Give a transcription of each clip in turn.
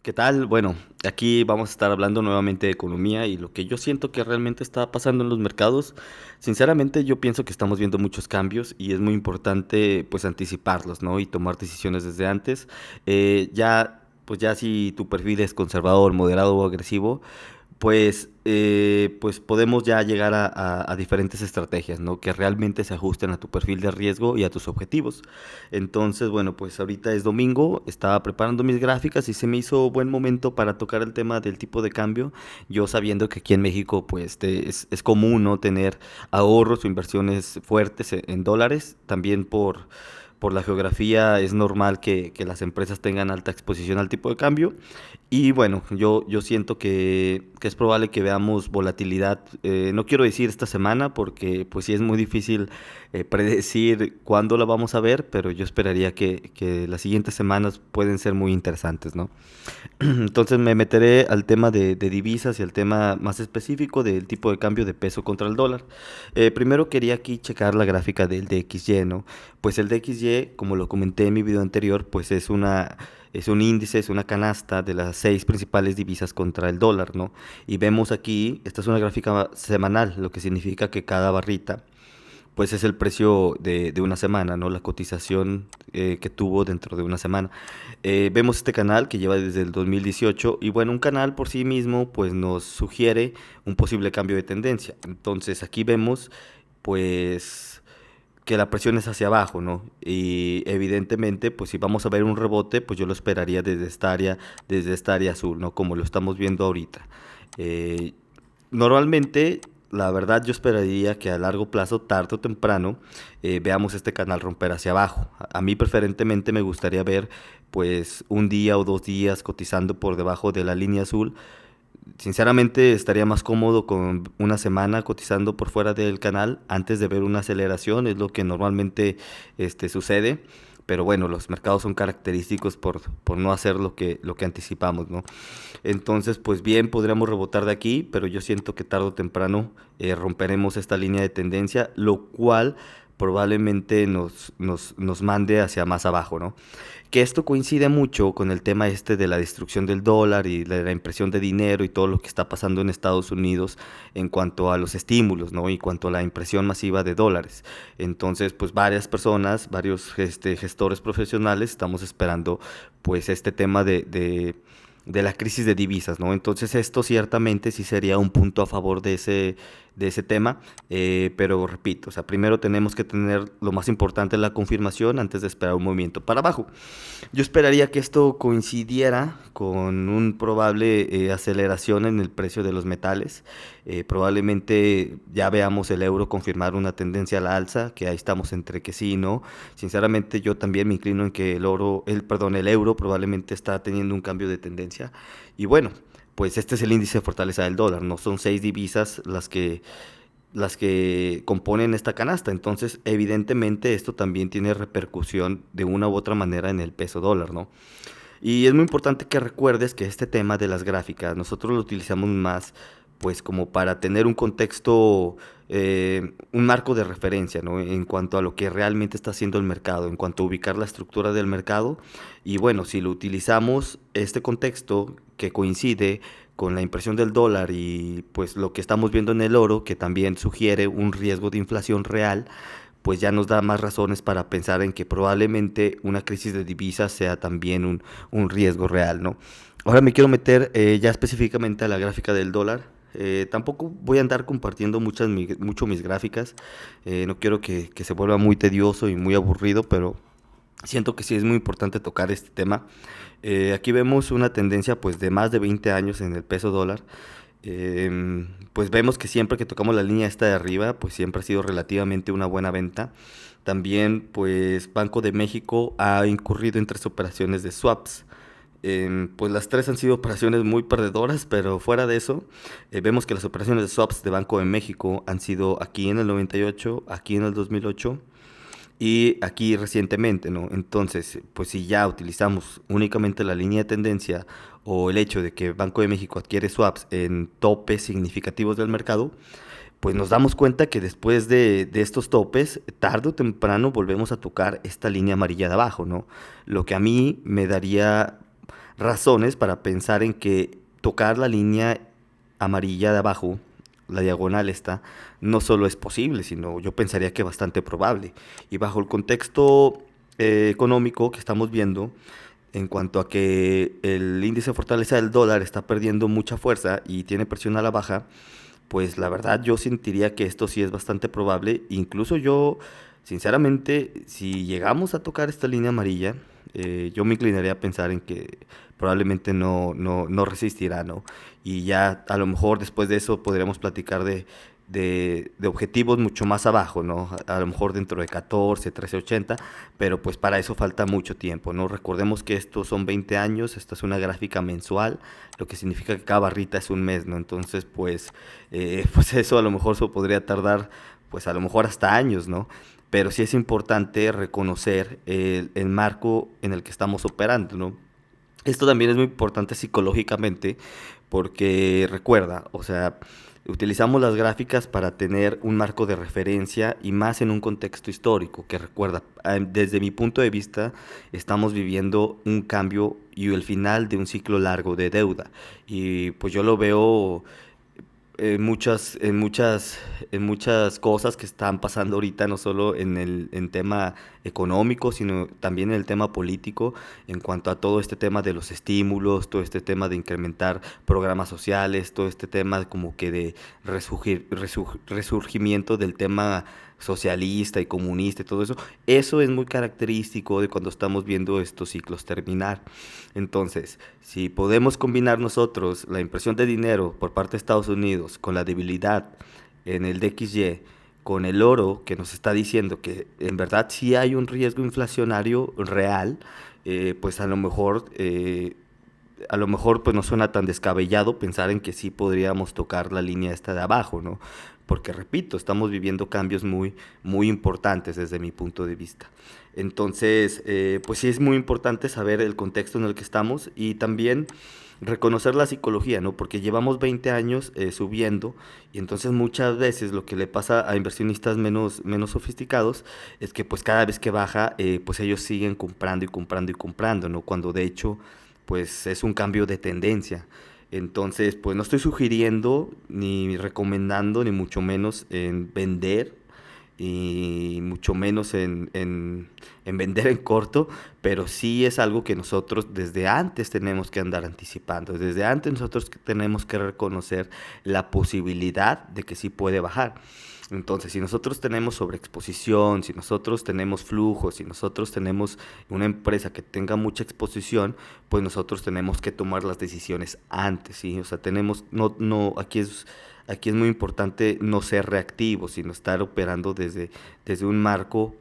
¿Qué tal? Bueno, aquí vamos a estar hablando nuevamente de economía y lo que yo siento que realmente está pasando en los mercados. Sinceramente, yo pienso que estamos viendo muchos cambios y es muy importante pues anticiparlos, ¿no? Y tomar decisiones desde antes. Pues ya si tu perfil es conservador, moderado o agresivo, pues podemos ya llegar a diferentes estrategias, ¿no? Que realmente se ajusten a tu perfil de riesgo y a tus objetivos. Entonces, bueno, pues ahorita es domingo, estaba preparando mis gráficas y se me hizo buen momento para tocar el tema del tipo de cambio. Yo sabiendo que aquí en México, es común, ¿no? Tener ahorros o inversiones fuertes en dólares, también por la geografía es normal que las empresas tengan alta exposición al tipo de cambio. Y bueno, yo siento que es probable que veamos volatilidad, no quiero decir esta semana porque pues sí es muy difícil predecir cuándo la vamos a ver, pero yo esperaría que las siguientes semanas pueden ser muy interesantes, ¿no? Entonces me meteré al tema de divisas y al tema más específico del tipo de cambio de peso contra el dólar. Primero quería aquí checar la gráfica del DXY, ¿no? Pues el DXY, como lo comenté en mi video anterior, pues es un índice, es una canasta de las seis principales divisas contra el dólar, ¿no? Y vemos aquí, esta es una gráfica semanal, lo que significa que cada barrita pues es el precio de una semana, ¿no? La cotización que tuvo dentro de una semana. Vemos este canal que lleva desde el 2018 y bueno, un canal por sí mismo pues nos sugiere un posible cambio de tendencia. Entonces aquí vemos pues que la presión es hacia abajo, ¿no? Y evidentemente pues si vamos a ver un rebote pues yo lo esperaría desde esta área azul, ¿no? Como lo estamos viendo ahorita. Eh, Normalmente, la verdad, yo esperaría que a largo plazo, tarde o temprano, veamos este canal romper hacia abajo. A mí preferentemente me gustaría ver pues un día o dos días cotizando por debajo de la línea azul. Sinceramente estaría más cómodo con una semana cotizando por fuera del canal antes de ver una aceleración, es lo que normalmente sucede. Pero bueno, los mercados son característicos por no hacer lo que anticipamos, ¿no? Entonces, pues bien, podríamos rebotar de aquí, pero yo siento que tarde o temprano romperemos esta línea de tendencia, lo cual probablemente nos mande hacia más abajo, ¿no? Que esto coincide mucho con el tema este de la destrucción del dólar y de la impresión de dinero y todo lo que está pasando en Estados Unidos en cuanto a los estímulos, ¿no? Y cuanto a la impresión masiva de dólares. Entonces, pues varias personas, varios gestores profesionales, estamos esperando pues este tema de la crisis de divisas, ¿no? Entonces esto ciertamente sí sería un punto a favor de ese tema, pero repito, o sea, primero tenemos que tener lo más importante, la confirmación antes de esperar un movimiento para abajo. Yo esperaría que esto coincidiera con un probable aceleración en el precio de los metales. Probablemente ya veamos el euro confirmar una tendencia a la alza, que ahí estamos entre que sí y no. Sinceramente yo también me inclino en que el euro probablemente está teniendo un cambio de tendencia. Y bueno, pues este es el índice de fortaleza del dólar, no son seis divisas las que componen esta canasta. Entonces, evidentemente, esto también tiene repercusión de una u otra manera en el peso dólar, ¿no? Y es muy importante que recuerdes que este tema de las gráficas, nosotros lo utilizamos más, pues, como para tener un contexto, un marco de referencia, ¿no? En cuanto a lo que realmente está haciendo el mercado, en cuanto a ubicar la estructura del mercado. Y bueno, si lo utilizamos, este contexto que coincide con la impresión del dólar y pues lo que estamos viendo en el oro, que también sugiere un riesgo de inflación real, pues ya nos da más razones para pensar en que probablemente una crisis de divisas sea también un riesgo real, ¿no? Ahora me quiero meter ya específicamente a la gráfica del dólar. Tampoco voy a andar compartiendo mucho mis gráficas. No quiero que se vuelva muy tedioso y muy aburrido, pero siento que sí es muy importante tocar este tema. Aquí vemos una tendencia pues de más de 20 años en el peso dólar. Pues vemos que siempre que tocamos la línea esta de arriba, pues siempre ha sido relativamente una buena venta. También, pues Banco de México ha incurrido en tres operaciones de swaps. Pues las tres han sido operaciones muy perdedoras, pero fuera de eso, vemos que las operaciones de swaps de Banco de México han sido aquí en el 98, aquí en el 2008 y aquí recientemente, ¿no? Entonces, pues si ya utilizamos únicamente la línea de tendencia o el hecho de que Banco de México adquiere swaps en topes significativos del mercado, pues nos damos cuenta que después de estos topes, tarde o temprano volvemos a tocar esta línea amarilla de abajo, ¿no? Lo que a mí me daría razones para pensar en que tocar la línea amarilla de abajo, la diagonal esta, no solo es posible, sino yo pensaría que bastante probable. Y bajo el contexto económico que estamos viendo, en cuanto a que el índice de fortaleza del dólar está perdiendo mucha fuerza y tiene presión a la baja, pues la verdad yo sentiría que esto sí es bastante probable. Incluso yo, sinceramente, si llegamos a tocar esta línea amarilla, yo me inclinaría a pensar en que probablemente no resistirá, ¿no? Y ya a lo mejor después de eso podríamos platicar de objetivos mucho más abajo, ¿no? A lo mejor dentro de 14, 1380, pero pues para eso falta mucho tiempo, ¿no? Recordemos que estos son 20 años, esta es una gráfica mensual, lo que significa que cada barrita es un mes, ¿no? Entonces, pues, pues eso a lo mejor se podría tardar, pues a lo mejor hasta años, ¿no? Pero sí es importante reconocer el marco en el que estamos operando, ¿no? Esto también es muy importante psicológicamente porque recuerda, o sea, utilizamos las gráficas para tener un marco de referencia y más en un contexto histórico que recuerda, desde mi punto de vista, estamos viviendo un cambio y el final de un ciclo largo de deuda. Y pues yo lo veo en muchas cosas que están pasando ahorita, no solo en el tema económico, sino también en el tema político, en cuanto a todo este tema de los estímulos, todo este tema de incrementar programas sociales, todo este tema como que de resurgimiento del tema socialista y comunista y todo eso. Eso es muy característico de cuando estamos viendo estos ciclos terminar. Entonces, si podemos combinar nosotros la impresión de dinero por parte de Estados Unidos con la debilidad en el DXY, con el oro que nos está diciendo que en verdad sí hay un riesgo inflacionario real, pues a lo mejor pues no suena tan descabellado pensar en que sí podríamos tocar la línea esta de abajo, ¿no? Porque repito, estamos viviendo cambios muy importantes desde mi punto de vista. Entonces, pues sí es muy importante saber el contexto en el que estamos y también reconocer la psicología, ¿no? Porque llevamos 20 años subiendo y entonces muchas veces lo que le pasa a inversionistas menos sofisticados es que pues cada vez que baja, pues ellos siguen comprando y comprando y comprando, ¿no? Cuando de hecho pues es un cambio de tendencia. Entonces, pues no estoy sugiriendo ni recomendando ni mucho menos en vender y mucho menos en vender en corto, pero sí es algo que nosotros desde antes tenemos que andar anticipando, desde antes nosotros tenemos que reconocer la posibilidad de que sí puede bajar. Entonces, si nosotros tenemos sobreexposición, si nosotros tenemos flujos, si nosotros tenemos una empresa que tenga mucha exposición, pues nosotros tenemos que tomar las decisiones antes, ¿sí? O sea, tenemos, aquí es muy importante no ser reactivos, sino estar operando desde un marco,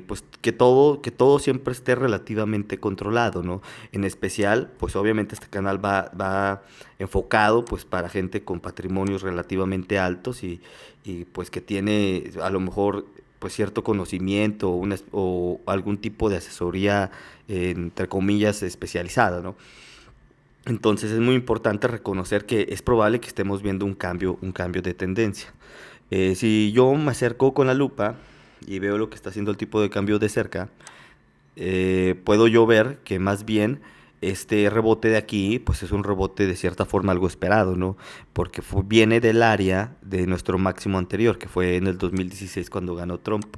pues que todo siempre esté relativamente controlado, ¿no? En especial, pues obviamente este canal va enfocado pues para gente con patrimonios relativamente altos y pues que tiene a lo mejor pues cierto conocimiento o algún tipo de asesoría entre comillas especializada, ¿no? Entonces es muy importante reconocer que es probable que estemos viendo un cambio de tendencia. Si yo me acerco con la lupa y veo lo que está haciendo el tipo de cambio de cerca, puedo yo ver que más bien este rebote de aquí, pues es un rebote de cierta forma algo esperado, ¿no? Porque viene del área de nuestro máximo anterior, que fue en el 2016 cuando ganó Trump.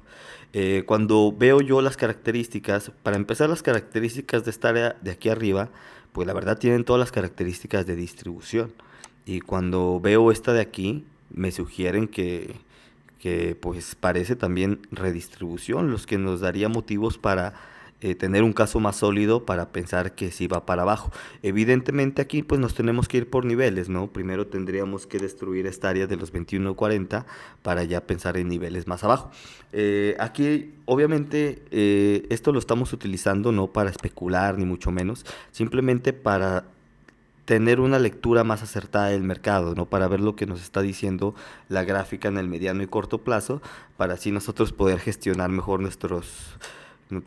Cuando veo yo las características, para empezar las características de esta área de aquí arriba, pues la verdad tienen todas las características de distribución. Y cuando veo esta de aquí, me sugieren que pues parece también redistribución, los que nos daría motivos para tener un caso más sólido para pensar que sí va para abajo. Evidentemente aquí pues nos tenemos que ir por niveles, ¿no? Primero tendríamos que destruir esta área de los 21.40 para ya pensar en niveles más abajo. Aquí obviamente esto lo estamos utilizando no para especular ni mucho menos, simplemente para tener una lectura más acertada del mercado, ¿no? Para ver lo que nos está diciendo la gráfica en el mediano y corto plazo, para así nosotros poder gestionar mejor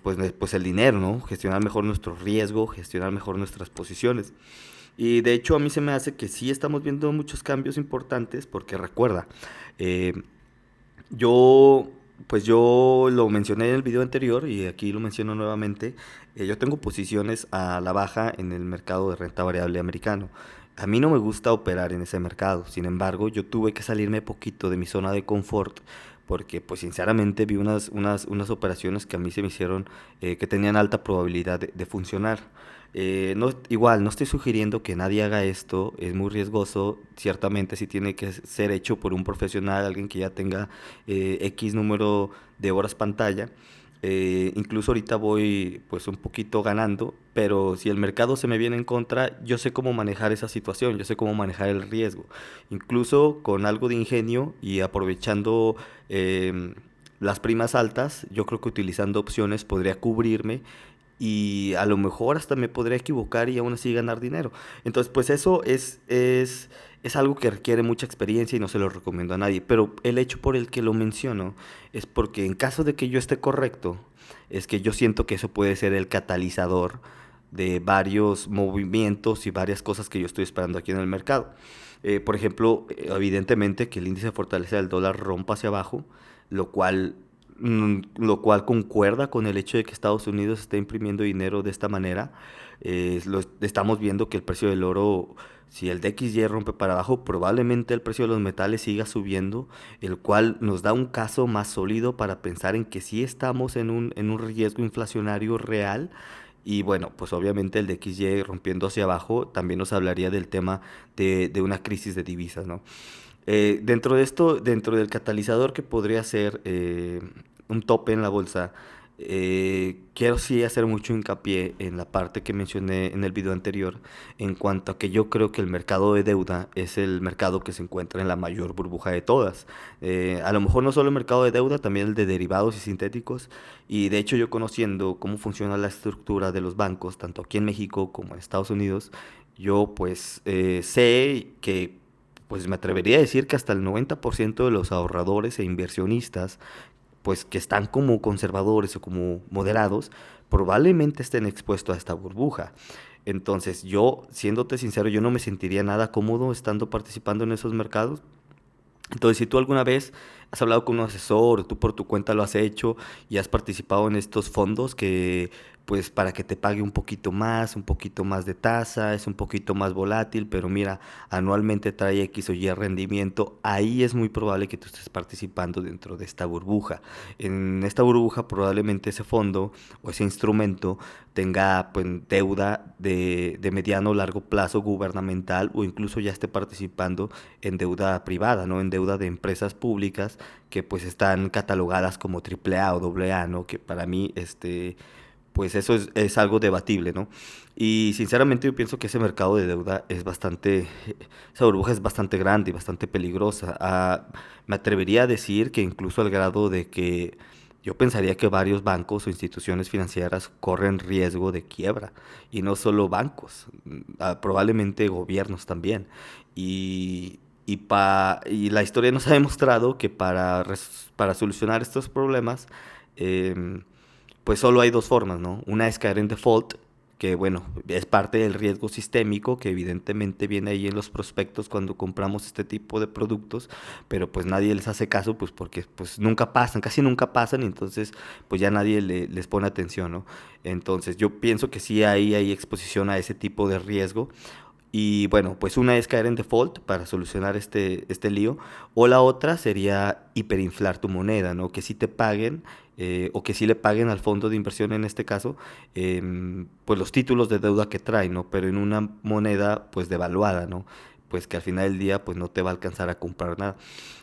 pues el dinero, ¿no? Gestionar mejor nuestro riesgo, gestionar mejor nuestras posiciones. Y de hecho a mí se me hace que sí estamos viendo muchos cambios importantes porque recuerda, eh, yo Pues yo lo mencioné en el video anterior y aquí lo menciono nuevamente. Yo tengo posiciones a la baja en el mercado de renta variable americano. A mí no me gusta operar en ese mercado. Sin embargo, yo tuve que salirme poquito de mi zona de confort porque, pues sinceramente, vi unas operaciones que a mí se me hicieron que tenían alta probabilidad de funcionar. No, igual, no estoy sugiriendo que nadie haga esto, es muy riesgoso, ciertamente sí tiene que ser hecho por un profesional, alguien que ya tenga X número de horas pantalla. Incluso ahorita voy pues un poquito ganando, pero si el mercado se me viene en contra, yo sé cómo manejar esa situación, yo sé cómo manejar el riesgo. Incluso con algo de ingenio y aprovechando las primas altas, yo creo que utilizando opciones podría cubrirme y a lo mejor hasta me podría equivocar y aún así ganar dinero. Entonces, pues eso es algo que requiere mucha experiencia y no se lo recomiendo a nadie. Pero el hecho por el que lo menciono es porque en caso de que yo esté correcto, es que yo siento que eso puede ser el catalizador de varios movimientos y varias cosas que yo estoy esperando aquí en el mercado. Por ejemplo, evidentemente que el índice de fortaleza del dólar rompa hacia abajo, lo cual lo cual concuerda con el hecho de que Estados Unidos está imprimiendo dinero de esta manera. Estamos viendo que el precio del oro, si el DXY rompe para abajo, probablemente el precio de los metales siga subiendo, el cual nos da un caso más sólido para pensar en que sí estamos en un riesgo inflacionario real. Y bueno, pues obviamente el DXY rompiendo hacia abajo también nos hablaría del tema de una crisis de divisas, ¿no? Dentro de esto, dentro del catalizador que podría ser un tope en la bolsa, quiero sí hacer mucho hincapié en la parte que mencioné en el video anterior, en cuanto a que yo creo que el mercado de deuda es el mercado que se encuentra en la mayor burbuja de todas. A lo mejor no solo el mercado de deuda, también el de derivados y sintéticos. Y de hecho yo conociendo cómo funciona la estructura de los bancos, tanto aquí en México como en Estados Unidos, yo pues sé que pues me atrevería a decir que hasta el 90% de los ahorradores e inversionistas, pues que están como conservadores o como moderados, probablemente estén expuestos a esta burbuja. Entonces yo, siéndote sincero, yo no me sentiría nada cómodo estando participando en esos mercados. Entonces, si tú alguna vez has hablado con un asesor, o tú por tu cuenta lo has hecho y has participado en estos fondos que, pues, para que te pague un poquito más de tasa, es un poquito más volátil, pero mira, anualmente trae X o Y rendimiento, ahí es muy probable que tú estés participando dentro de esta burbuja. En esta burbuja probablemente ese fondo o ese instrumento tenga pues, deuda de mediano o largo plazo gubernamental o incluso ya esté participando en deuda privada, ¿no? En deuda de empresas públicas que pues están catalogadas como triple A o doble A, ¿no? Que para mí, pues eso es algo debatible, ¿no? Y sinceramente yo pienso que ese mercado de deuda es bastante, esa burbuja es bastante grande y bastante peligrosa. Me atrevería a decir que incluso al grado de que yo pensaría que varios bancos o instituciones financieras corren riesgo de quiebra. Y no solo bancos, probablemente gobiernos también. Y la historia nos ha demostrado que para solucionar estos problemas, em, pues solo hay dos formas, ¿no? Una es caer en default, que bueno, es parte del riesgo sistémico que evidentemente viene ahí en los prospectos cuando compramos este tipo de productos, pero pues nadie les hace caso, pues porque pues nunca pasan, casi nunca pasan, y entonces pues ya nadie les pone atención, ¿no? Entonces yo pienso que sí hay exposición a ese tipo de riesgo. Y bueno, pues una es caer en default para solucionar este lío, o la otra sería hiperinflar tu moneda, ¿no? Que sí te paguen, o que sí le paguen al fondo de inversión en este caso, pues los títulos de deuda que trae, ¿no? Pero en una moneda pues devaluada, ¿no? Pues que al final del día pues no te va a alcanzar a comprar nada.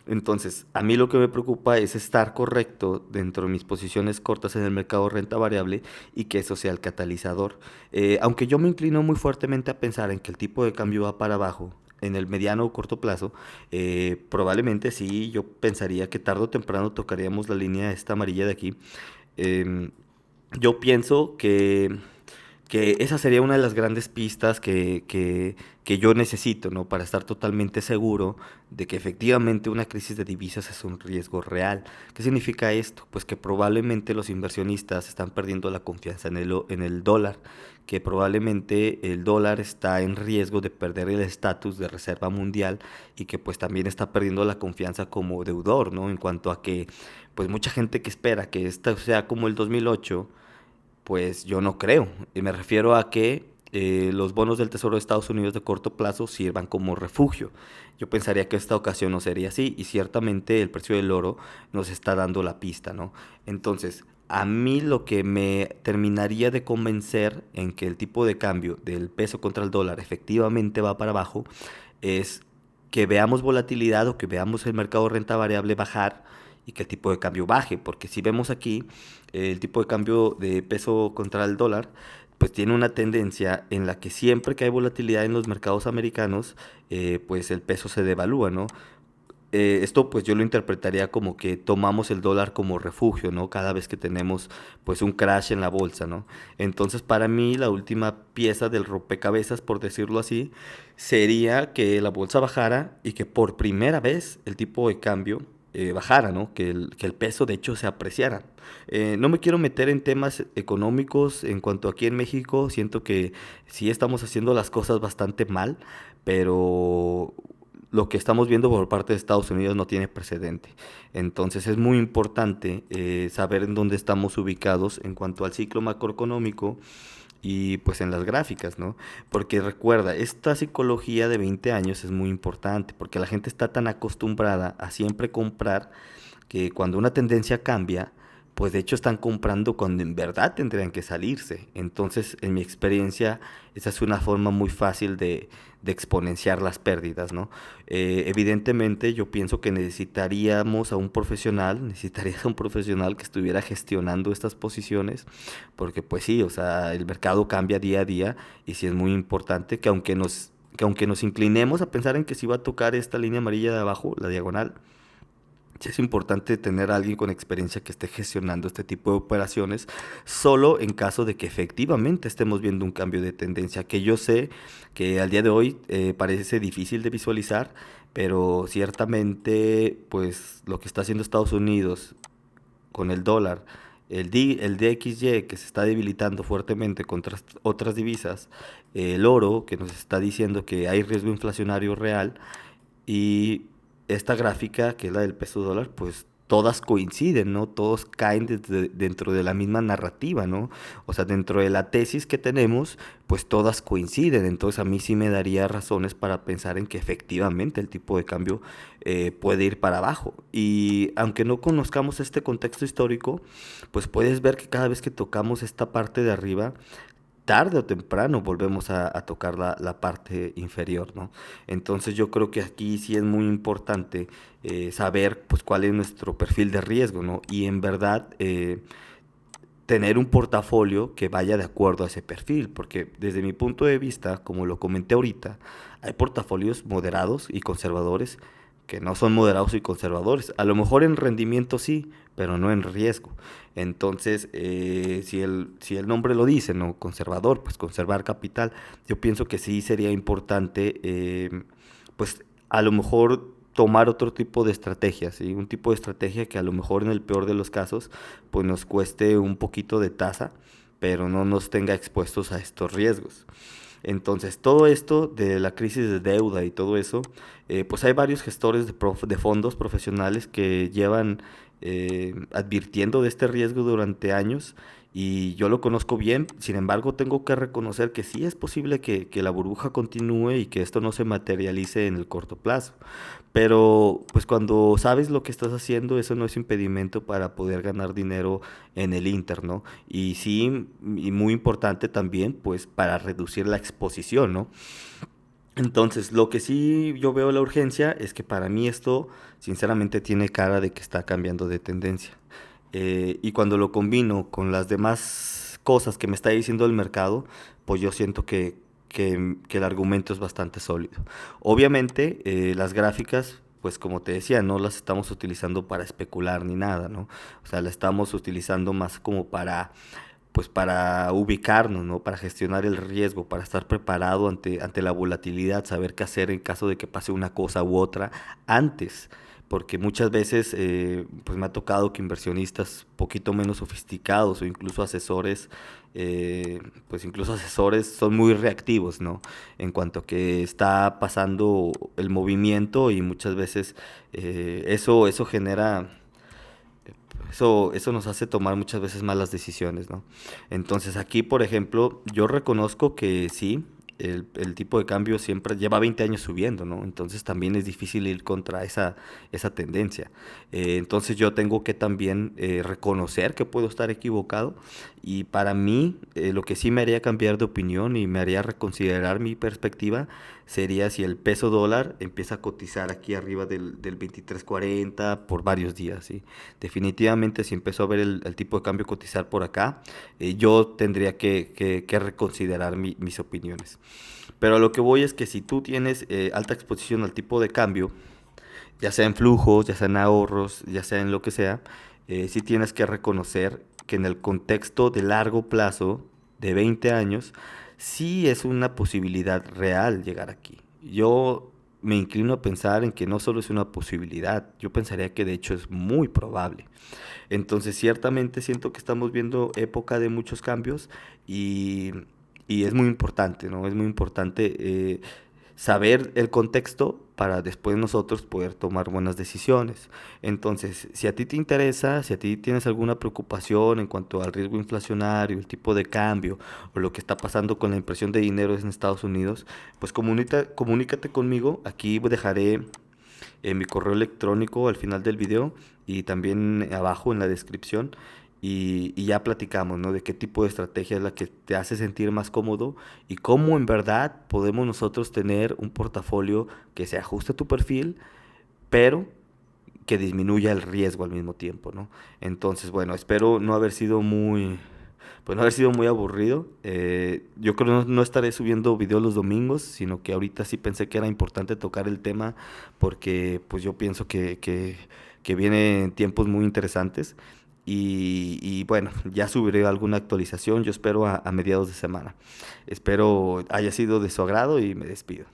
Entonces, a mí lo que me preocupa es estar correcto dentro de mis posiciones cortas en el mercado de renta variable y que eso sea el catalizador. Aunque yo me inclino muy fuertemente a pensar en que el tipo de cambio va para abajo en el mediano o corto plazo, probablemente sí, yo pensaría que tarde o temprano tocaríamos la línea esta amarilla de aquí. Em, yo pienso que esa sería una de las grandes pistas que yo necesito, ¿no? Para estar totalmente seguro de que efectivamente una crisis de divisas es un riesgo real. ¿Qué significa esto? Pues que probablemente los inversionistas están perdiendo la confianza en el dólar, que probablemente el dólar está en riesgo de perder el estatus de reserva mundial y que pues también está perdiendo la confianza como deudor, ¿no? En cuanto a que pues mucha gente que espera que esta sea como el 2008, pues yo no creo. Y me refiero a que los bonos del Tesoro de Estados Unidos de corto plazo sirvan como refugio. Yo pensaría que esta ocasión no sería así y ciertamente el precio del oro nos está dando la pista, ¿no? Entonces, a mí lo que me terminaría de convencer en que el tipo de cambio del peso contra el dólar efectivamente va para abajo es que veamos volatilidad o que veamos el mercado de renta variable bajar y que el tipo de cambio baje, porque si vemos aquí el tipo de cambio de peso contra el dólar, pues tiene una tendencia en la que siempre que hay volatilidad en los mercados americanos, pues el peso se devalúa, ¿no? Esto pues yo lo interpretaría como que tomamos el dólar como refugio, ¿no? Cada vez que tenemos pues un crash en la bolsa, ¿no? Entonces para mí la última pieza del rompecabezas, por decirlo así, sería que la bolsa bajara y que por primera vez el tipo de cambio bajara, ¿no? Que el peso de hecho se apreciara. No me quiero meter en temas económicos en cuanto aquí en México, siento que sí estamos haciendo las cosas bastante mal, pero lo que estamos viendo por parte de Estados Unidos no tiene precedente. Entonces es muy importante saber en dónde estamos ubicados en cuanto al ciclo macroeconómico y pues en las gráficas, ¿no? Porque recuerda, esta psicología de 20 años es muy importante porque la gente está tan acostumbrada a siempre comprar que cuando una tendencia cambia, pues de hecho están comprando cuando en verdad tendrían que salirse. Entonces, en mi experiencia, esa es una forma muy fácil de exponenciar las pérdidas, ¿no? Evidentemente, yo pienso que necesitaríamos a un profesional, necesitarías a un profesional que estuviera gestionando estas posiciones, porque pues sí, o sea, el mercado cambia día a día y sí es muy importante que aunque nos inclinemos a pensar en que sí va a tocar esta línea amarilla de abajo, la diagonal, sí es importante tener a alguien con experiencia que esté gestionando este tipo de operaciones, solo en caso de que efectivamente estemos viendo un cambio de tendencia, que yo sé que al día de hoy parece difícil de visualizar, pero ciertamente pues lo que está haciendo Estados Unidos con el dólar, el DXY que se está debilitando fuertemente contra otras divisas, el oro que nos está diciendo que hay riesgo inflacionario real, y esta gráfica, que es la del peso dólar, pues todas coinciden, ¿no? Todos caen dentro de la misma narrativa, ¿no? O sea, dentro de la tesis que tenemos, pues todas coinciden. Entonces a mí sí me daría razones para pensar en que efectivamente el tipo de cambio puede ir para abajo. Y aunque no conozcamos este contexto histórico, pues puedes ver que cada vez que tocamos esta parte de arriba, tarde o temprano volvemos a tocar la parte inferior, ¿no? Entonces yo creo que aquí sí es muy importante saber pues cuál es nuestro perfil de riesgo, ¿no? Y en verdad tener un portafolio que vaya de acuerdo a ese perfil, porque desde mi punto de vista, como lo comenté ahorita, hay portafolios moderados y conservadores que no son moderados y conservadores. A lo mejor en rendimiento sí, pero no en riesgo. Entonces, si el nombre lo dice, ¿no? Conservador, pues conservar capital. Yo pienso que sí sería importante, pues a lo mejor tomar otro tipo de estrategia, ¿sí? Un tipo de estrategia que a lo mejor en el peor de los casos, pues nos cueste un poquito de tasa, pero no nos tenga expuestos a estos riesgos. Entonces, todo esto de la crisis de deuda y todo eso, pues hay varios gestores de fondos profesionales que llevan advirtiendo de este riesgo durante años y yo lo conozco bien. Sin embargo, tengo que reconocer que sí es posible que la burbuja continúe y que esto no se materialice en el corto plazo. Pero pues cuando sabes lo que estás haciendo, eso no es impedimento para poder ganar dinero en el Inter, ¿no? Y sí, y muy importante también, pues para reducir la exposición, ¿no? Entonces, lo que sí yo veo la urgencia es que para mí esto, sinceramente, tiene cara de que está cambiando de tendencia. Y cuando lo combino con las demás cosas que me está diciendo el mercado, pues yo siento que el argumento es bastante sólido. Obviamente, las gráficas, pues como te decía, no las estamos utilizando para especular ni nada, ¿no? O sea, las estamos utilizando más como pues para ubicarnos, ¿no? Para gestionar el riesgo, para estar preparado ante la volatilidad, saber qué hacer en caso de que pase una cosa u otra antes. Porque muchas veces pues me ha tocado que inversionistas poquito menos sofisticados o incluso asesores, pues incluso asesores son muy reactivos, ¿no? En cuanto a que está pasando el movimiento y muchas veces eso genera eso nos hace tomar muchas veces malas decisiones, ¿no? Entonces aquí, por ejemplo, yo reconozco que sí, el tipo de cambio siempre lleva 20 años subiendo, ¿no? Entonces también es difícil ir contra esa tendencia. Entonces yo tengo que también reconocer que puedo estar equivocado y para mí lo que sí me haría cambiar de opinión y me haría reconsiderar mi perspectiva sería si el peso dólar empieza a cotizar aquí arriba del 23.40 por varios días, ¿sí? Definitivamente si empezó a ver el tipo de cambio cotizar por acá, yo tendría que reconsiderar mis opiniones. Pero a lo que voy es que si tú tienes alta exposición al tipo de cambio, ya sea en flujos, ya sea en ahorros, ya sea en lo que sea, sí tienes que reconocer que en el contexto de largo plazo, de 20 años, sí es una posibilidad real llegar aquí. Yo me inclino a pensar en que no solo es una posibilidad, yo pensaría que de hecho es muy probable. Entonces, ciertamente siento que estamos viendo época de muchos cambios y, y es muy importante, ¿no? Es muy importante saber el contexto para después nosotros poder tomar buenas decisiones. Entonces, si a ti te interesa, si a ti tienes alguna preocupación en cuanto al riesgo inflacionario, el tipo de cambio o lo que está pasando con la impresión de dinero en Estados Unidos, pues comunícate conmigo. Aquí dejaré mi correo electrónico al final del video y también abajo en la descripción. Y ya platicamos, ¿no? De qué tipo de estrategia es la que te hace sentir más cómodo y cómo en verdad podemos nosotros tener un portafolio que se ajuste a tu perfil, pero que disminuya el riesgo al mismo tiempo, ¿no? Entonces, bueno, espero no haber sido pues no haber sido muy aburrido. Yo creo que no estaré subiendo videos los domingos, sino que ahorita sí pensé que era importante tocar el tema porque pues yo pienso que vienen tiempos muy interesantes y bueno, ya subiré alguna actualización, yo espero a mediados de semana. Espero haya sido de su agrado y me despido.